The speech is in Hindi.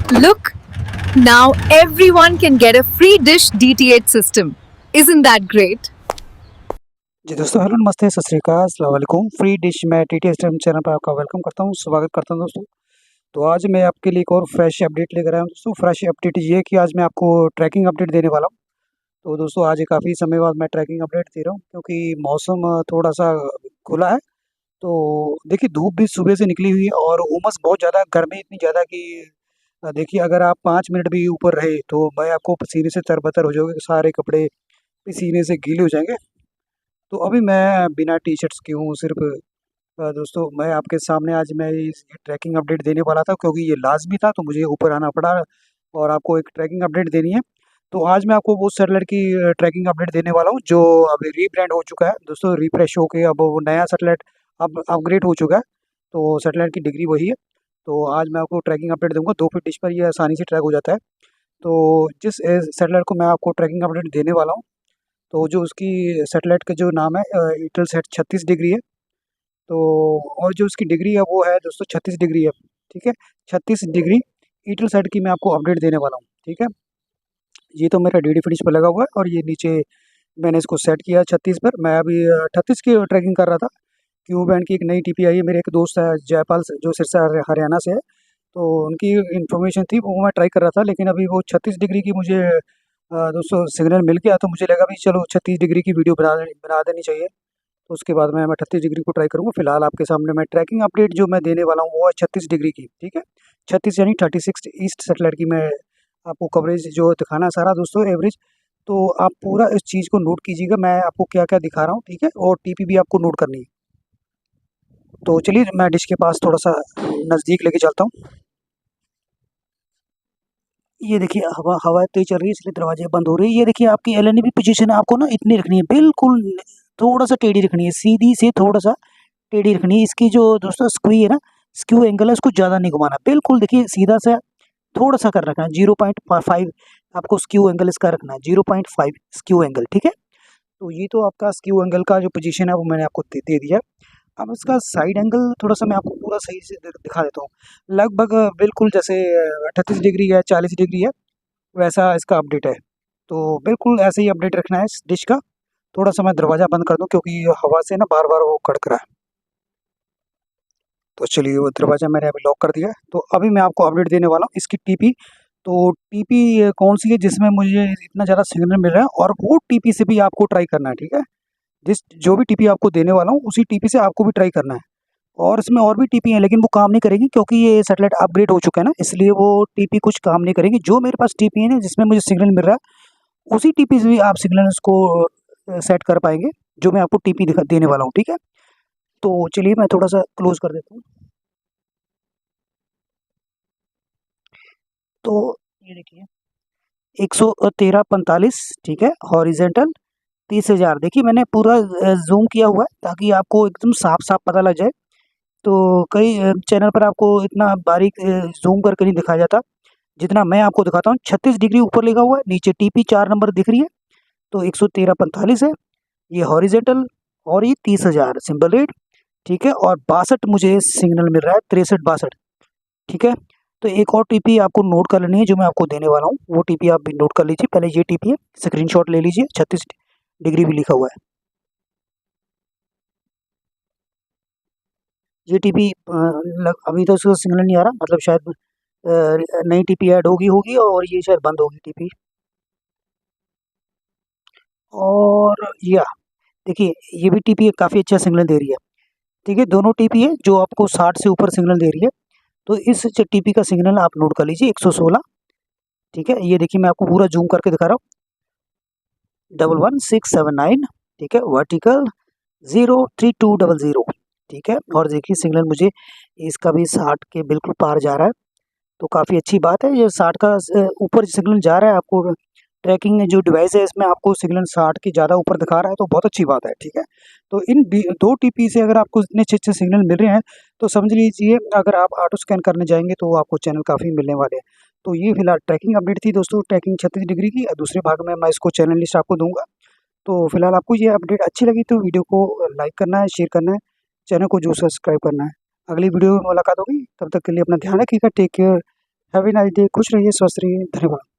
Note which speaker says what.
Speaker 1: Look, now everyone can get a free dish DTH system. Isn't that great?
Speaker 2: जी दोस्तों, हेलो, नमस्ते, सत श्री अकाल, अस्सलाम वालेकुम। फ्री डिश में टीटीएस टाइम चैनल पर आपका वेलकम करता हूँ, स्वागत करता हूँ दोस्तों। तो आज मैं आपके लिए एक और फ्रेश अपडेट लेकर आया हूँ दोस्तों। फ्रेश अपडेट ये है कि आज मैं आपको ट्रैकिंग अपडेट देने वाला हूँ। तो दोस्तों, आज काफ़ी समय बाद मैं ट्रैकिंग अपडेट दे रहा हूँ क्योंकि मौसम थोड़ा-सा खुला है। तो देखिए, धूप भी सुबह से निकली हुई है और उमस बहुत ज़्यादा, गर्मी इतनी ज़्यादा कि देखिए, अगर आप 5 मिनट भी ऊपर रहे तो मैं आपको पसीने से तरबतर हो जाओगे, सारे कपड़े पसीने से गीले हो जाएँगे। तो अभी मैं बिना टी-शर्ट्स के हूँ, सिर्फ़ दोस्तों, मैं आपके सामने आज मैं इस ट्रैकिंग अपडेट देने वाला था क्योंकि ये लाज़मी था, तो मुझे ऊपर आना पड़ा और आपको एक ट्रैकिंग अपडेट देनी है। तो आज मैं आपको वो सैटेलाइट की ट्रैकिंग अपडेट देने वाला हूँ जो अभी रीब्रांड हो चुका है दोस्तों, रिफ्रेश होके अब वो नया सैटेलाइट अब अपग्रेड हो चुका है। तो सैटेलाइट की डिग्री वही है। तो आज मैं आपको ट्रैकिंग अपडेट दूँगा, 2 फीट डिश पर ये आसानी से ट्रैक हो जाता है। तो जिस सैटेलाइट को मैं आपको ट्रैकिंग अपडेट देने वाला हूँ, तो जो उसकी सैटेलाइट का जो नाम है ईटलसैट 36 डिग्री है। तो और जो उसकी डिग्री है वो है दोस्तों 36 डिग्री है, ठीक है? 36 डिग्री ईटलसैट की मैं आपको अपडेट देने वाला हूँ, ठीक है? ये तो मेरा डीडी फिनिश पे लगा हुआ है और ये नीचे मैंने इसको सेट किया है 36 पर। मैं अभी 38 की ट्रैकिंग कर रहा था। क्यू बैंड की एक नई टीपी आई है, मेरे एक दोस्त है जयपाल से, जो सिरसा हरियाणा से है। तो उनकी इन्फॉर्मेशन थी, वो मैं ट्राई कर रहा था, लेकिन अभी वो 36 डिग्री की मुझे दोस्तों सिग्नल मिल गया, तो मुझे लगा भी चलो 36 डिग्री की वीडियो बना देनी चाहिए। तो उसके बाद मैं 38 डिग्री को ट्राई करूँगा। फिलहाल आपके सामने मैं ट्रैकिंग अपडेट जो मैं देने वाला हूँ वो है 36 डिग्री की, ठीक है? 36 यानी 36 ईस्ट सैटेलाइट की मैं आपको कवरेज जो दिखाना है सारा दोस्तों, एवरेज। तो आप पूरा इस चीज़ को नोट कीजिएगा, मैं आपको क्या-क्या दिखा रहा हूँ, ठीक है? और टीपी भी आपको नोट करनी है। तो चलिए, मैं डिश के पास थोड़ा-सा नज़दीक लेके चलता हूँ। ये देखिए, हवा तेज़ चल रही है इसलिए दरवाज़े बंद हो रही है। ये देखिए, आपकी एलएनबी पोज़ीशन आपको ना इतनी रखनी है, बिल्कुल थोड़ा-सा टेढ़ी रखनी है, सीधी से थोड़ा-सा टेढ़ी रखनी है। इसकी जो दोस्तों स्क्वी है ना, स्क्यू एंगल है, उसको ज़्यादा नहीं घुमाना। बिल्कुल देखिए, सीधा सा थोड़ा-सा कर रखना है, 0.5 आपको स्क्यू एंगल इसका रखना है, 0.5 स्क्यू एंगल, ठीक है? तो ये तो आपका स्क्यू एंगल का जो पोज़ीशन है वो मैंने आपको दे दिया। अब इसका साइड एंगल थोड़ा-सा मैं आपको पूरा सही से दिखा देता हूँ। लगभग बिल्कुल जैसे 38 डिग्री है, 40 डिग्री है, वैसा इसका अपडेट है। तो बिल्कुल ऐसे ही अपडेट रखना है इस डिश का। थोड़ा-सा मैं दरवाज़ा बंद कर दूँ क्योंकि हवा से ना बार-बार वो खड़क रहा है। तो चलिए, वो दरवाज़ा मैंने अभी लॉक कर दिया है। तो अभी मैं आपको अपडेट देने वाला हूँ इसकी टीपी। तो टीपी कौन-सी है जिसमें मुझे इतना ज़्यादा सिग्नल मिल रहा है, और वो टीपी से भी आपको ट्राई करना है, ठीक है? जिस जो भी टीपी आपको देने वाला हूँ, उसी टीपी से आपको भी ट्राई करना है। और इसमें और भी टीपी हैं, लेकिन वो काम नहीं करेगी क्योंकि ये सैटेलाइट अपग्रेड हो चुका है ना, इसलिए वो टीपी कुछ काम नहीं करेगी। जो मेरे पास टीपी है ना जिसमें मुझे सिग्नल मिल रहा है, उसी टीपी से भी आप सिग्नल को सेट कर पाएँगे, जो मैं आपको टीपी दिखा देने वाला हूँ, ठीक है? तो चलिए, मैं थोड़ा-सा क्लोज़ कर देता हूँ। तो ये देखिए, 113.45, ठीक है? हॉरिज़ॉन्टल 30,000, देखिए मैंने पूरा ज़ूम किया हुआ है ताकि आपको एकदम साफ-साफ पता लग जाए। तो कई चैनल पर आपको इतना बारीक ज़ूम करके नहीं दिखाया जाता, जितना मैं आपको दिखाता हूँ। 36 डिग्री ऊपर लिखा हुआ है, नीचे टीपी 4 नंबर दिख रही है, तो 113.45 है, ये हॉरिज़ॉन्टल, और ये 30,000 सिंबल रेट, ठीक है? और 62 मुझे सिग्नल मिल रहा है, 63-62, ठीक है? तो एक और टीपी आपको नोट कर लेनी है जो मैं आपको देने वाला हूँ, वो टीपी आप भी नोट कर लीजिए। पहले ये टीपी है, स्क्रीनशॉट ले लीजिए, 36 डिग्री भी लिखा हुआ है। ये टीपी अभी तो इसका सिग्नल नहीं आ रहा, मतलब शायद नई टीपी ऐड होगी और ये शायद बंद होगी टीपी। और या देखिए, ये भी टीपी काफ़ी अच्छा सिग्नल दे रही है, ठीक है? दोनों टीपी है जो आपको 60 से ऊपर सिग्नल दे रही है। तो इस टीपी का सिग्नल आप नोट कर लीजिए, 116, ठीक है? ये देखिए, मैं आपको पूरा ज़ूम करके दिखा रहा हूँ, 11679, ठीक है? वर्टिकल 03200, ठीक है? और देखिए, सिग्नल मुझे इसका भी 60 के बिल्कुल पार जा रहा है, तो काफ़ी अच्छी बात है। ये 60 का ऊपर सिग्नल जा रहा है, आपको ट्रैकिंग जो डिवाइस है इसमें आपको सिग्नल 60 के ज़्यादा ऊपर दिखा रहा है, तो बहुत अच्छी बात है, ठीक है? तो इन 2 टीपी से अगर आपको इतने अच्छे-अच्छे सिग्नल मिल रहे हैं, तो समझ लीजिए अगर आप ऑटो स्कैन करने जाएँगे तो आपको चैनल काफ़ी मिलने वाले हैं। तो ये फिलहाल ट्रैकिंग अपडेट थी दोस्तों, ट्रैकिंग 36 डिग्री की। दूसरे भाग में मैं इसको चैनल लिस्ट आपको दूँगा। तो फिलहाल आपको ये अपडेट अच्छी लगी तो वीडियो को लाइक करना है, शेयर करना है, चैनल को जो सब्सक्राइब करना है। अगली वीडियो में मुलाकात होगी, तब तक के लिए अपना ध्यान रखिएगा। Take care. Have a nice day, खुश रहिए, स्वस्थ रहिए, धन्यवाद।